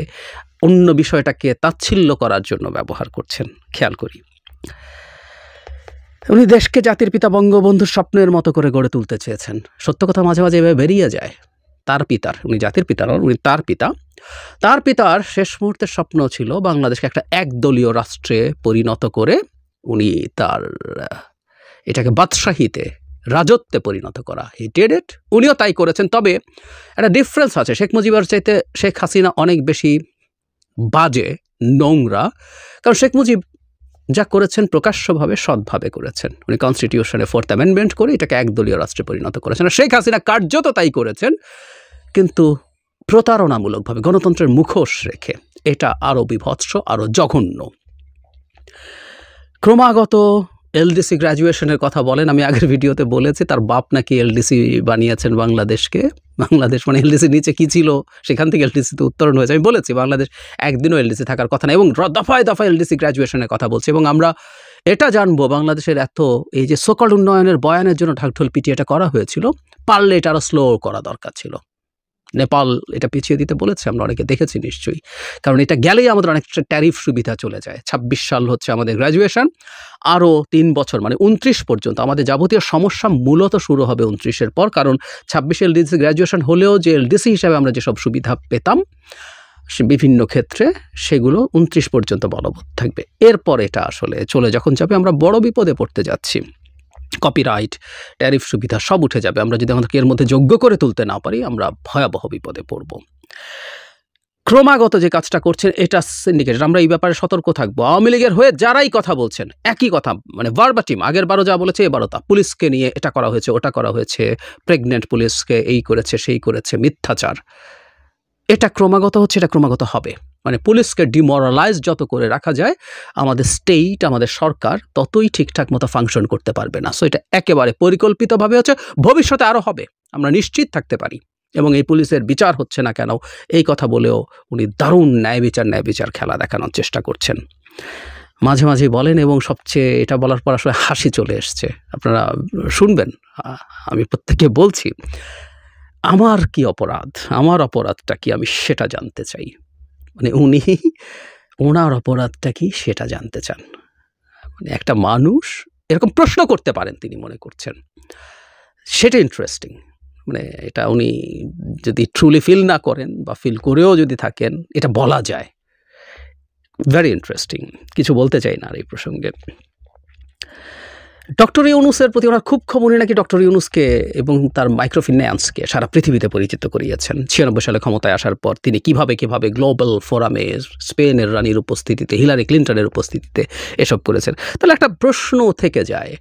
S4: অন্য বিষয়টাকে তাচ্ছিল্য করার জন্য ব্যবহার করছেন। খেয়াল করি, উনি দেশকে জাতির পিতা বঙ্গবন্ধুর স্বপ্নের মতো করে গড়ে তুলতে চেয়েছেন। সত্য কথা মাঝে মাঝে এভাবে বেরিয়ে যায়। তার পিতার, উনি জাতির পিতা নন, উনি তার পিতার শেষ মুহূর্তের স্বপ্ন ছিল বাংলাদেশকে একটা একদলীয় রাষ্ট্রে পরিণত করে উনি তার এটাকে বাদশাহীতে, রাজত্বে পরিণত করা। হি ডিড ইট, উনিও তাই করেছেন। তবে একটা ডিফারেন্স আছে, শেখ মুজিবের চাইতে শেখ হাসিনা অনেক বেশি বাজে, নোংরা। কারণ শেখ মুজিব যা করেছেন প্রকাশ্যভাবে সৎভাবে করেছেন। উনি কনস্টিটিউশনে 4th অ্যামেন্ডমেন্ট করে এটাকে একদলীয় রাষ্ট্রে পরিণত করেছেন। আর শেখ হাসিনা কার্যত তাই করেছেন, কিন্তু প্রতারণামূলকভাবে, গণতন্ত্রের মুখোশ রেখে। এটা আরও বিভৎস, আরও জঘন্য। ক্রমাগত এলডিসি গ্র্যাজুয়েশনের কথা বলেন। আমি আগের ভিডিওতে বলেছি তার বাপ নাকি এলডিসি বানিয়েছেন বাংলাদেশকে। বাংলাদেশ মানে এলডিসি নিচে কি ছিল সেখান থেকে এলডিসিতে উত্তরণ হয়েছে। আমি বলেছি বাংলাদেশ একদিনও এলডিসি থাকার কথা না, এবং দফায় দফায় এলডিসি গ্র্যাজুয়েশনের কথা বলছি। এবং আমরা এটা জানবো বাংলাদেশের এত এই যে সকল উন্নয়নের বয়ানের জন্য ঢাকঢোল পিটিয়ে এটা করা হয়েছিল, পারলে এটা আরও স্লো করা দরকার ছিল। নেপাল এটা পিছিয়ে দিতে বলেছে, আমরা অনেকে দেখেছি নিশ্চয়ই। কারণ এটা গেলেই আমাদের অনেকটা ট্যারিফ সুবিধা চলে যায়। 26 সাল হচ্ছে আমাদের গ্র্যাজুয়েশন, আরও 3 বছর মানে 29 পর্যন্ত আমাদের যাবতীয় সমস্যা মূলত শুরু হবে 29-এর পর। কারণ 26 এলডিসি গ্র্যাজুয়েশন হলেও যে এলডিসি হিসাবে আমরা যেসব সুবিধা পেতাম বিভিন্ন ক্ষেত্রে, সেগুলো 29 পর্যন্ত বলবৎ থাকবে। এরপর এটা আসলে চলে যখন যাবে আমরা বড় বিপদে পড়তে যাচ্ছি। কপিরাইট, ট্যারিফ সুবিধা সব উঠে যাবে। আমরা যদি আমাদেরকে এর মধ্যে যোগ্য করে তুলতে না পারি, আমরা ভয়াবহ বিপদে পড়ব। ক্রমাগত যে কাজটা করছেন এটা সিন্ডিকেট, আমরা এই ব্যাপারে সতর্ক থাকবো। আওয়ামী লীগের হয়ে যারাই কথা বলছেন একই কথা, মানে ভার্বাটিম, আগের বারও যা বলেছে এবারও তা। পুলিশকে নিয়ে এটা করা হয়েছে, ওটা করা হয়েছে, প্রেগনেন্ট পুলিশকে এই করেছে সেই করেছে, মিথ্যাচার। এটা ক্রমাগত হচ্ছে, এটা ক্রমাগত হবে। মানে পুলিশকে ডিমোরালাইজ যত করে রাখা যায় আমাদের স্টেট, আমাদের সরকার ততই ঠিকঠাক মতো ফাংশন করতে পারবে না। সো এটা একেবারে পরিকল্পিতভাবে হচ্ছে, ভবিষ্যতে আরও হবে, আমরা নিশ্চিত থাকতে পারি। এবং এই পুলিশের বিচার হচ্ছে না কেন এই কথা বলেও উনি দারুণ ন্যায় বিচার খেলা দেখানোর চেষ্টা করছেন। মাঝে মাঝে বলেন, এবং সবচেয়ে এটা বলার পর আসলে হাসি চলে এসছে। আপনারা শুনবেন, আমি প্রত্যেককে বলছি আমার কি অপরাধ, আমার অপরাধটা কি আমি সেটা জানতে চাই। মানে উনি ওনার অপরাধটা কি সেটা জানতে চান। মানে একটা মানুষ এরকম প্রশ্ন করতে পারেন তিনি মনে করছেন, সেটা ইন্টারেস্টিং। মানে এটা উনি যদি ট্রুলি ফিল না করেন বা ফিল করেও যদি থাকেন, এটা বলা যায়। Very interesting. কিছু বলতে চাই না আর এই প্রসঙ্গে। ডক্টর ইউনুসের প্রতি ওনার খুব ক্ষোভ। উনি নাকি ডক্টর ইউনুসকে এবং তার মাইক্রোফিন্যান্সকে সারা পৃথিবীতে পরিচিত করিয়েছেন। 96 সালে ক্ষমতায় আসার পর তিনি কিভাবে গ্লোবাল ফোরামে স্পেনের রানীর উপস্থিতিতে, হিলারি ক্লিন্টনের উপস্থিতিতে এসব করেছেন। তাহলে একটা প্রশ্ন থেকে যায়,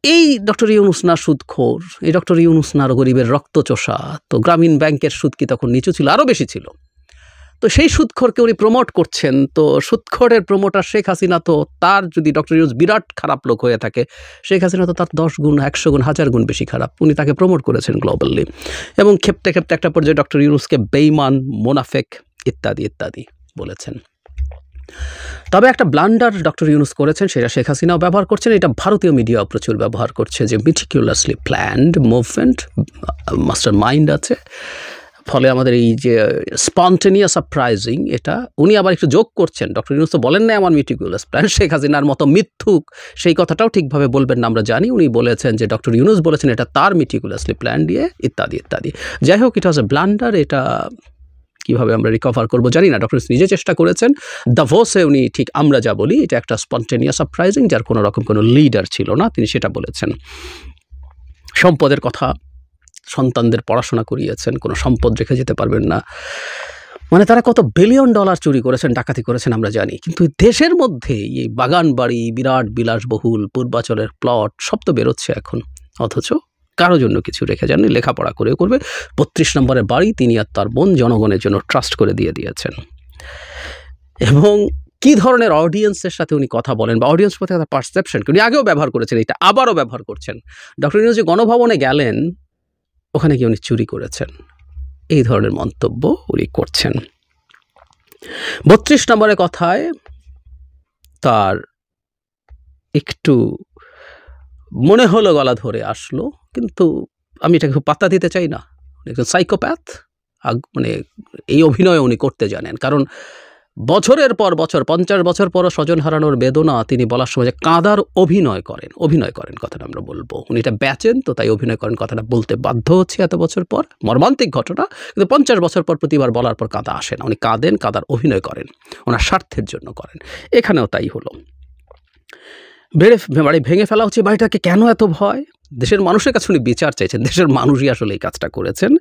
S4: এই ডক্টর ইউনুস না সুদখোর, এই ডক্টর ইউনুস না গরিবের রক্তচোষা? তো গ্রামীণ ব্যাংকের সুদ কি তখন নিচু ছিল? আরও বেশি ছিল। তো সেই সুদখোরকে উনি প্রমোট করছেন। তো সুদখোরের প্রমোটার শেখ হাসিনা, তো তার যদি ডক্টর ইউনুস বিরাট খারাপ লোক হয়ে থাকে, শেখ হাসিনা তো তার 10 গুণ, 100 গুণ, 1000 গুণ বেশি খারাপ। উনি তাকে প্রমোট করেছেন গ্লোবালি, এবং খেপতে একটা পর্যায়ে ডক্টর ইউনুসকে বেঈমান, মোনাফেক ইত্যাদি ইত্যাদি বলেছেন। তবে একটা ব্লান্ডার ডক্টর ইউনুস করেছেন, সেটা শেখ হাসিনাও ব্যবহার করছেন। এটা ভারতীয় মিডিয়াও প্রচুর ব্যবহার করছে, যে meticulously planned movement, master mind আছে। ফলে আমাদের এই যে স্পন্টেনিয়াস সারপ্রাইজিং, এটা উনি আবার একটু যোগ করছেন। ডক্টর ইউনুস তো বলেন না আমার মিটিকুলাস প্ল্যান, শেখ হাসিনার মতো মিথ্যুক সেই কথাটাও ঠিকভাবে বলবেন না আমরা জানি। উনি বলেছেন যে ডক্টর ইউনুস বলেছেন এটা তার মিটিকুলাসলি প্ল্যান দিয়ে ইত্যাদি ইত্যাদি। যাই হোক, ইট ওয়াজ এ ব্লান্ডার। এটা কীভাবে আমরা রিকভার করবো জানি না। ডক্টর নিজে চেষ্টা করেছেন। দাভোসে উনি ঠিক আমরা যা বলি এটা একটা স্পন্টেনিয়াস সারপ্রাইজিং, যার কোনো রকম কোনো লিডার ছিল না, তিনি সেটা বলেছেন। সম্পদের কথা, সন্তানদের পড়াশোনা করিয়েছেন, কোনো সম্পদ রেখে যেতে পারবেন না। মানে তারা কত $বিলিয়ন চুরি করেছেন, ডাকাতি করেছেন আমরা জানি। কিন্তু দেশের মধ্যে এই বাগান বাড়ি, বিরাট বিলাসবহুল পূর্বাচলের প্লট সব তো বেরোচ্ছে এখন, অথচ কারো জন্য কিছু রেখে যাননি। লেখাপড়া করেও করবে। 32 নম্বরের বাড়ি তিনি আর তার বোন জনগণের জন্য ট্রাস্ট করে দিয়েছেন। এবং কী ধরনের অডিয়েন্সের সাথে উনি কথা বলেন, বা অডিয়েন্স প্রতি তার পারসেপশন, উনি আগেও ব্যবহার করেছেন, এটা আবারও ব্যবহার করছেন। ডক্টর ইউনুস যে গণভবনে গেলেন, ওখানে কি উনি চুরি করেছেন, এই ধরনের মন্তব্য উনি করছেন। 32 নম্বরের কথায় তার একটু মনে হলো গলা ধরে আসলো, কিন্তু আমি এটাকে খুব পাত্তা দিতে চাই না। একজন সাইকোপ্যাথ, মানে এই অভিনয় উনি করতে জানেন। কারণ বছরের পর বছর 50 বছর পর স্বজন হারানোর বেদনা তিনি বলার সময় যে কাঁদার অভিনয় করেন কথাটা আমরা বলবো, উনি এটা বেচেন তো তাই অভিনয় করেন কথাটা বলতে বাধ্য হচ্ছে এত বছর পর। মর্মান্তিক ঘটনা, কিন্তু 50 বছর পর প্রতিবার বলার পর কাঁদা আসে না, উনি কাঁদার অভিনয় করেন, ওনার স্বার্থের জন্য করেন। এখানেও তাই হলো, বাড়ি ভেঙে ফেলা হচ্ছে, বাড়িটাকে কেন এত ভয়? দেশের মানুষের কাছে উনি বিচার চাইছেন, দেশের মানুষই আসলে এই কাজটা করেছেন।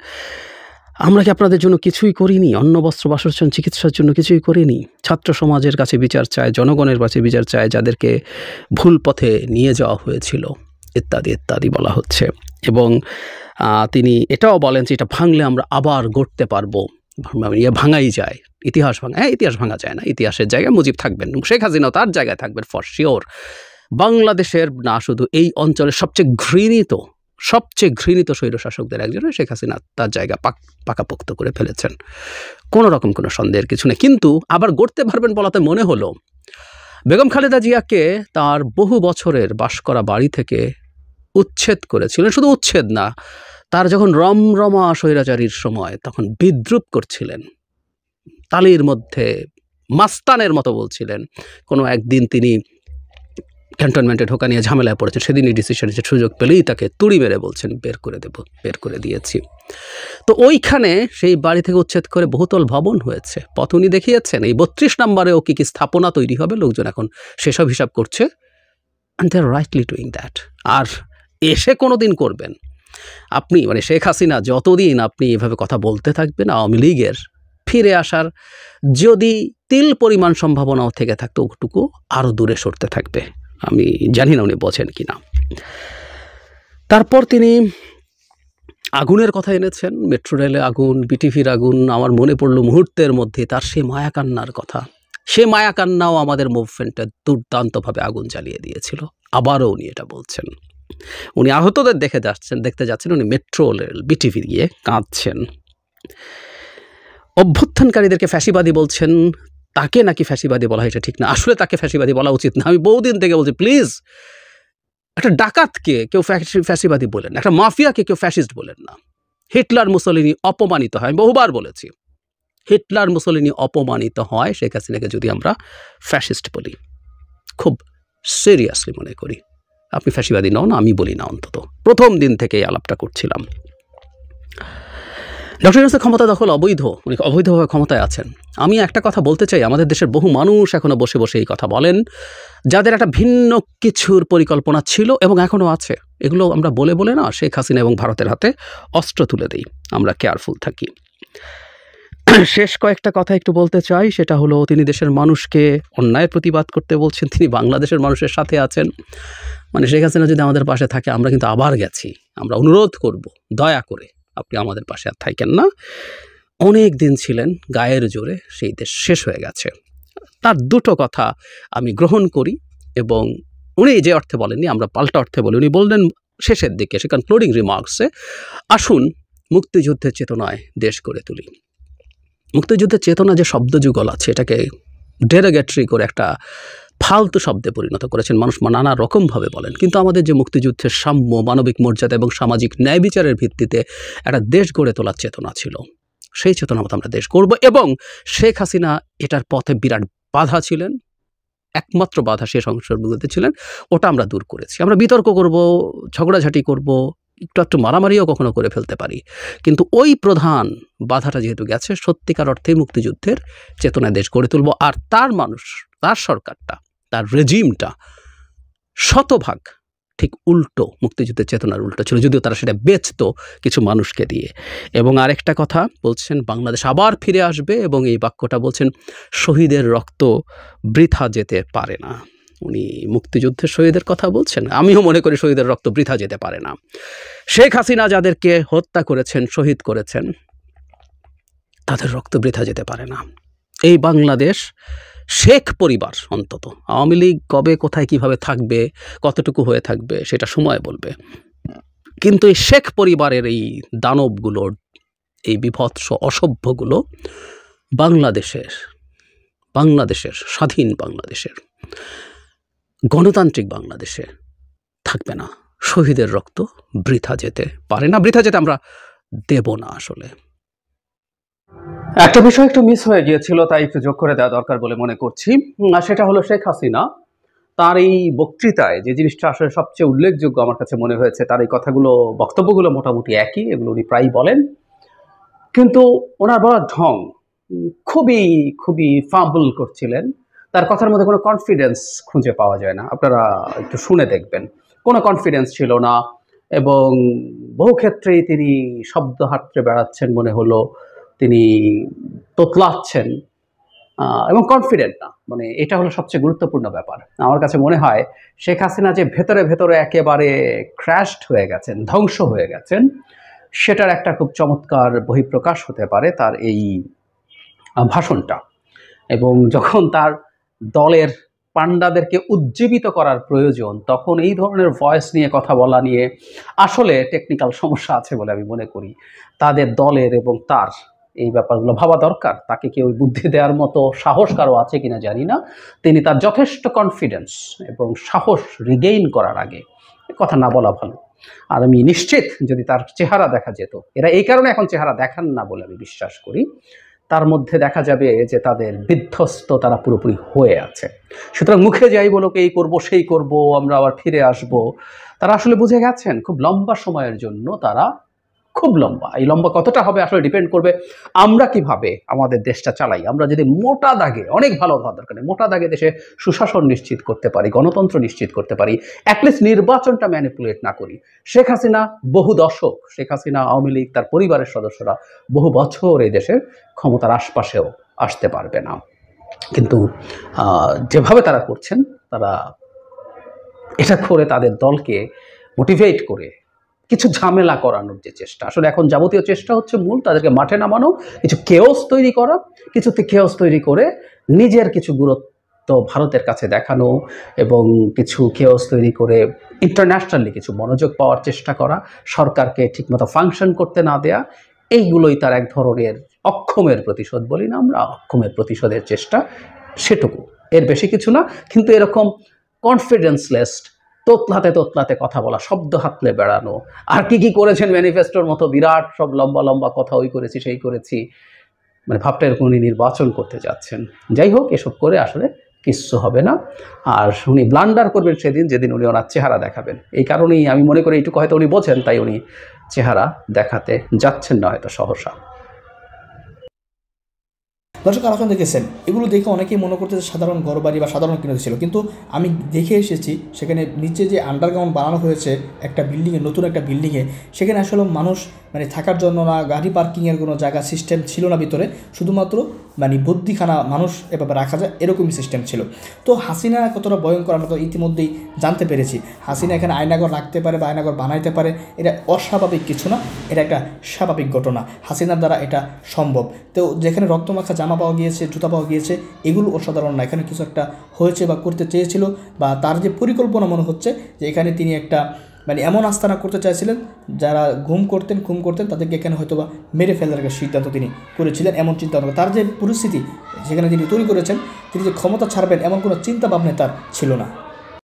S4: আমরা কি আপনাদের জন্য কিছুই করিনি? অন্ন বস্ত্র বাসস্থান চিকিৎসার জন্য কিছুই করিনি? ছাত্র সমাজের কাছে বিচার চায়, জনগণের কাছে বিচার চায়, যাদেরকে ভুল পথে নিয়ে যাওয়া হয়েছিল, ইত্যাদি ইত্যাদি বলা হচ্ছে। এবং তিনি এটাও বলেন যে এটা ভাঙলে আমরা আবার গড়তে পারবো, ভাঙাই যায়, ইতিহাস ভাঙা। হ্যাঁ, ইতিহাস ভাঙা যায় না, ইতিহাসের জায়গায় মুজিব থাকবেন, শেখ হাসিনাও তার জায়গায় থাকবেন ফর শিওর। বাংলাদেশের না শুধু এই অঞ্চলের সবচেয়ে ঘৃণিত স্বৈরশাসকদের একজন শেখ হাসিনা তার জায়গা পাকাপোক্ত করে ফেলেছেন, কোনো রকম কোনো সন্দেহের কিছু নেই। কিন্তু আবার গড়তে পারবেন বলাতে মনে হলো বেগম খালেদা জিয়াকে তার বহু বছরের বাস করা বাড়ি থেকে উচ্ছেদ করেছিলেন, শুধু উচ্ছেদ না, তার যখন রমরমা স্বৈরাচারীর সময় তখন বিদ্রুপ করছিলেন, তালির মধ্যে মাস্তানের মতো বলছিলেন। কোনো একদিন তিনি ক্যান্টনমেন্টে ঢোকা নিয়ে ঝামেলায় পড়েছেন, সেদিনই ডিসিশন নিয়েছে, সুযোগ পেলেই তাকে তুড়ি মেরে বলছেন বের করে দিয়েছি। তো ওইখানে সেই বাড়ি থেকে উচ্ছেদ করে বহুতল ভবন হয়েছে, পথ উনি দেখিয়েছেন। এই 32 নম্বরেও কি স্থাপনা তৈরি হবে, লোকজন এখন সেসব হিসাব করছে, and they are rightly doing that. আর এসে কোনো দিন করবেন আপনি, মানে শেখ হাসিনা যতদিন আপনি এভাবে কথা বলতে থাকবেন, আওয়ামী লীগের ফিরে আসার যদি তিল পরিমাণ সম্ভাবনাও থেকে থাকতো, ওটুকু আরও দূরে সরতে থাকবে। আমি জানি না উনি বোঝেন কি না। তারপর তিনি আগুনের কথা এনেছেন, মেট্রো রেলে আগুন, বিটিভির আগুন। আমার মনে পড়লো মুহূর্তের মধ্যে তার সেই মায়াকান্নার কথা। সে মায়াকান্নাও আমাদের মুভমেন্টে দুর্দান্তভাবে আগুন জ্বালিয়ে দিয়েছিল। আবারও উনি এটা বলছেন। উনি আহতদের দেখতে যাচ্ছেন, উনি মেট্রো রেল বিটিভি গিয়ে কাঁদছেন। অভ্যুত্থানকারীদেরকে ফ্যাসিবাদী বলছেন, তাকে নাকি ফ্যাসিবাদী বলা হয়, এটা ঠিক না। আসলে তাকে ফ্যাসিবাদী বলা উচিত না। আমি বহুদিন থেকে বলছি, প্লিজ, একটা ডাকাতকে কেউ ফ্যাসিবাদী বলেন, একটা মাফিয়াকে কেউ ফ্যাসিস্ট বলেন না। হিটলার মুসলিনি অপমানিত হয়, বহুবার বলেছি, হিটলার মুসলিনি অপমানিত হয়, শেখ হাসিনাকে যদি আমরা ফ্যাসিস্ট বলি, খুব সিরিয়াসলি মনে করি। আপনি ফ্যাসিবাদী নন, আমি বলি না, অন্তত প্রথম দিন থেকে এই আলাপটা করছিলাম। ডক্টর ইউনূসের ক্ষমতা দখল অবৈধ, উনি অবৈধভাবে ক্ষমতায় আছেন। আমি একটা কথা বলতে চাই, আমাদের দেশের বহু মানুষ এখনো বসে বসে এই কথা বলেন, যাদের একটা ভিন্ন কিছুর পরিকল্পনা ছিল এবং এখনও আছে। এগুলো আমরা বলে না শেখ হাসিনা এবং ভারতের হাতে অস্ত্র তুলে দিই, আমরা কেয়ারফুল থাকি। শেষ কয়েকটা কথা একটু বলতে চাই, সেটা হলো তিনি দেশের মানুষকে অন্যায়ের প্রতিবাদ করতে বলছেন, তিনি বাংলাদেশের মানুষের সাথে আছেন। মানে শেখ হাসিনা যদি আমাদের পাশে থাকে, আমরা কিন্তু আবার গেছি, আমরা অনুরোধ করব দয়া করে আপনি আমাদের পাশে আর থাকেন না। অনেক দিন ছিলেন গায়ের জোরে, সেই দেশ শেষ হয়ে গেছে। তার দুটো কথা আমি গ্রহণ করি, এবং উনি যে অর্থে বলেননি, আমরা পাল্টা অর্থে বলি। উনি বললেন শেষের দিকে, সে কনক্লুডিং রিমার্কসে, আসুন মুক্তিযুদ্ধের চেতনায় দেশ গড়ে তুলি। মুক্তিযুদ্ধের চেতনা যে শব্দযুগল আছে, এটাকে ডেরোগেটরি করে একটা ফালতু শব্দে পরিণত করেছেন মানুষ, নানা রকমভাবে বলেন। কিন্তু আমাদের যে মুক্তিযুদ্ধের সাম্য, মানবিক মর্যাদা এবং সামাজিক ন্যায় বিচারের ভিত্তিতে একটা দেশ গড়ে তোলার চেতনা ছিল, সেই চেতনা মতো আমরা দেশ গড়ব। এবং শেখ হাসিনা এটার পথে বিরাট বাধা ছিলেন, একমাত্র বাধা শেষ অংশগুলোতে ছিলেন, ওটা আমরা দূর করেছি। আমরা বিতর্ক করব, ঝগড়াঝাটি করব, একটু মারামারিও কখনো করে ফেলতে পারি, কিন্তু ওই প্রধান বাধাটা যেহেতু গেছে, সত্যিকার অর্থে মুক্তিযুদ্ধের চেতনায় দেশ গড়ে তুলব। আর তার মানুষ, তার সরকারটা, তার রেজিমটা শতভাগ ঠিক উল্টো, মুক্তিযুদ্ধের চেতনার উল্টো ছিল, যদিও তারা সেটা বেচতো কিছু মানুষকে দিয়ে। এবং আরেকটা কথা বলছেন, বাংলাদেশ আবার ফিরে আসবে, এবং এই বাক্যটা বলছেন, শহীদের রক্ত বৃথা যেতে পারে না। উনি মুক্তিযুদ্ধের শহীদের কথা বলছেন, আমিও মনে করি শহীদের রক্ত বৃথা যেতে পারে না। শেখ হাসিনা যাদেরকে হত্যা করেছেন, শহীদ করেছেন, তাদের রক্ত বৃথা যেতে পারে না। এই বাংলাদেশ, শেখ পরিবার অন্তত, আওয়ামী লীগ কবে কোথায় কিভাবে থাকবে, কতটুকু হয়ে থাকবে, সেটা সময় বলবে। কিন্তু এই শেখ পরিবারের এই দানবগুলোর, এই বিভৎস অসভ্যগুলো বাংলাদেশের স্বাধীন বাংলাদেশের, গণতান্ত্রিক বাংলাদেশে থাকবে না। শহীদের রক্ত বৃথা যেতে পারে না, বৃথা যেতে আমরা দেব না আসলে। একটা বিষয় একটু মিস হয়ে গিয়েছিল, তাই একটু যোগ করে দেওয়া দরকার বলে মনে করছি। আর সেটা হলো শেখ হাসিনা তার এই বক্তৃতায় যে জিনিসটা আসলে সবচেয়ে উল্লেখযোগ্য আমার কাছে মনে হয়েছে, তার এই কথাগুলো, বক্তব্যগুলো মোটামুটি একই, এগুলো উনি প্রায়ই বলেন, কিন্তু ওনার বলার ঢং খুবই খুবই ফাম্বল করছিলেন। তার কথার মধ্যে কোনো কনফিডেন্স খুঁজে পাওয়া যায় না, আপনারা একটু শুনে দেখবেন, কোনো কনফিডেন্স ছিল না। এবং বহু ক্ষেত্রেই তিনি শব্দ হাতড়ে বেড়াচ্ছেন, মনে হলো তিনি তোতলাচ্ছেন এবং কনফিডেন্ট না। মানে এটা হলো সবচেয়ে গুরুত্বপূর্ণ ব্যাপার। আমার কাছে মনে হয় শেখ হাসিনা যে ভেতরে ভেতরে একেবারে ক্র্যাশড হয়ে গেছেন, ধ্বংস হয়ে গেছেন, সেটার একটা খুব চমৎকার বহিঃপ্রকাশ হতে পারে তার এই ভাষণটা। এবং যখন তার দলের পান্ডাদেরকে উজ্জীবিত করার প্রয়োজন, তখন এই ধরনের ভয়েস নিয়ে কথা বলা নিয়ে আসলে টেকনিক্যাল সমস্যা আছে বলে আমি মনে করি। তাদের দলের এবং তার এই ব্যাপারগুলো ভাবা দরকার। তাকে কেউ বুদ্ধি দেওয়ার মতো সাহস কারো আছে কিনা জানি না। তিনি তার যথেষ্ট কনফিডেন্স এবং সাহস রিগেইন করার আগে কথা না বলা ভালো। আর আমি নিশ্চিত যদি তার চেহারা দেখা যেত, এরা এই কারণে এখন চেহারা দেখান না বলে আমি বিশ্বাস করি, তার মধ্যে দেখা যাবে যে তাদের বিধ্বস্ত তারা পুরোপুরি হয়ে আছে। সুতরাং মুখে যাই বলুক এই করব সেই করব, আমরা আবার ফিরে আসব, তারা আসলে বুঝে গেছেন খুব লম্বা সময়ের জন্য তারা, খুব লম্বা, এই লম্বা কতটা হবে আসলে ডিপেন্ড করবে আমরা কিভাবে আমাদের দেশটা চালাই। আমরা যদি মোটা দাগে, অনেক ভালো হওয়ার দরকার নেই, মোটা দাগে দেশে সুশাসন নিশ্চিত করতে পারি, গণতন্ত্র নিশ্চিত করতে পারি, অ্যাটলিস্ট নির্বাচনটা ম্যানিপুলেট না করি। শেখ হাসিনা বহু দশক, শেখ হাসিনা, আওয়ামী লীগ, তার পরিবারের সদস্যরা বহু বছর এই দেশের ক্ষমতার আশপাশেও আসতে পারবে না। কিন্তু যেভাবে তারা করছেন, তারা এটা করে তাদের দলকে মোটিভেট করে কিছু ঝামেলা করানোর যে চেষ্টা, আসলে এখন যাবতীয় চেষ্টা হচ্ছে মূল তাদেরকে মাঠে নামানো, কিছু কেওস তৈরি করা, কিছুতে কেওস তৈরি করে নিজের কিছু গুরুত্ব ভারতের কাছে দেখানো এবং কিছু কেওস তৈরি করে ইন্টারন্যাশনালি কিছু মনোযোগ পাওয়ার চেষ্টা করা, সরকারকে ঠিকমতো ফাংশন করতে না দেয়া। এইগুলোই তার এক ধরনের অক্ষমের প্রতিশোধ বলি না আমরা, অক্ষমের প্রতিশোধের চেষ্টা, সেটুকু, এর বেশি কিছু না। কিন্তু এরকম কনফিডেন্সলেস, তোতলাতে তোতলাতে কথা বলা, শব্দ হাতলে বেড়ানো, আর কি কি করেছেন ম্যানিফেস্টোর মতো বিরাট সব লম্বা লম্বা কথা, ওই করেছি সেই করেছি, মানে ভাবটা এরকম উনি নির্বাচন করতে যাচ্ছেন। যাই হোক, এসব করে আসলে কিচ্ছু হবে না। আর উনি ব্লান্ডার করবেন সেদিন যেদিন উনি ওনার চেহারা দেখাবেন। এই কারণেই আমি মনে করি এইটুকু হয়তো উনি বোঝেন, তাই উনি চেহারা দেখাতে যাচ্ছেন না হয়তো সহসা।
S5: দর্শক আলোচনা দেখেছেন, এগুলো দেখে অনেকেই মনে করতে যে সাধারণ ঘরবাড়ি বা সাধারণ কিনে ছিল, কিন্তু আমি দেখে এসেছি সেখানে নিচে যে আন্ডারগ্রাউন্ড বানানো হয়েছে একটা বিল্ডিংয়ে, নতুন একটা বিল্ডিংয়ে, সেখানে আসলে মানুষ মানে থাকার জন্য না, গাড়ি পার্কিংয়ের কোনো জায়গা সিস্টেম ছিল না ভিতরে, শুধুমাত্র মানে বদ্যিখানা মানুষ এভাবে রাখা যায় এরকমই সিস্টেম ছিল। তো হাসিনা কতটা ভয়ঙ্কর আমরা তো ইতিমধ্যেই জানতে পেরেছি। হাসিনা এখানে আয়নাঘর রাখতে পারে বা আয়নাঘর বানাইতে পারে, এটা অস্বাভাবিক কিছু না, এটা একটা স্বাভাবিক ঘটনা, হাসিনার দ্বারা এটা সম্ভব। তো যেখানে রক্তমাখা জামা পাওয়া গিয়েছে, জুতা পাওয়া গিয়েছে, এগুলো অসাধারণ না, এখানে কিছু একটা হয়েছে বা করতে চেয়েছিল, বা তার যে পরিকল্পনা মনে হচ্ছে যে এখানে তিনি একটা মানে এমন আস্তানা করতে চাইছিলেন, যারা ঘুম করতেন তাদেরকে এখানে হয়তো বা মেরে ফেলার একটা সিদ্ধান্ত তিনি করেছিলেন, এমন চিন্তা ভাবনা। তার যে পরিস্থিতি যেখানে তিনি তৈরি করেছেন, তিনি যে ক্ষমতা ছাড়বেন এমন কোনো চিন্তা ভাবনা তার ছিল না।